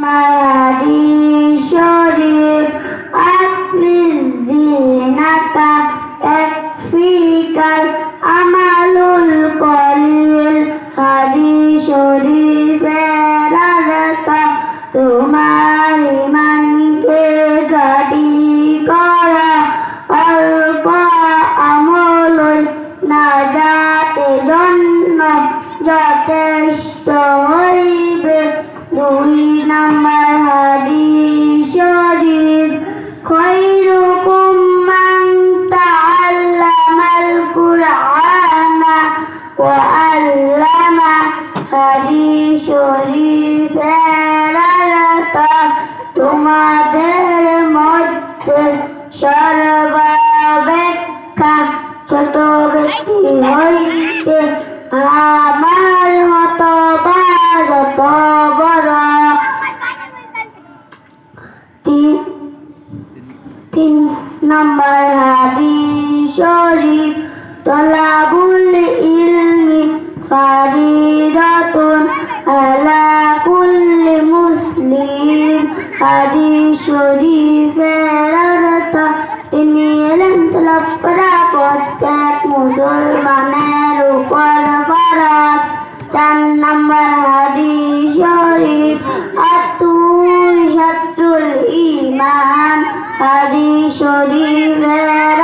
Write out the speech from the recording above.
হাদিস শরীফ আকলিস দিনাকা একফিকাল আমালুল কলিল হাদিস শরীফের আলোতা তোমার ইমানকে গাড়ি করা অল্প আমলই নাজাতের জন্য যথেষ্ট হইবে। 2 নাম্বার হাদিস শরীফ খৈরুকুম মান তাআল্লামাল কুরআনা ওয়া আল্লামা হাদিস শরীফের আলোতা তোমাদের মধ্যে সর্বাপেক্ষা ছোট ব্যক্তি হইতে আমার মতো যত বড়। 3 নাম্বার হাদিস শরীফ তলাবুল ইলমি ফারিদাতুন আলা কুল্লি মুসলিম হাদিস শরীফের অর্থ তিনি ইলম তলব করা প্রত্যেক মুসলমানের উপর ফরজ। 4 নাম্বার হাদিস শরীফ আতুন শাত্রুল ঈমান হাদিস শরীফের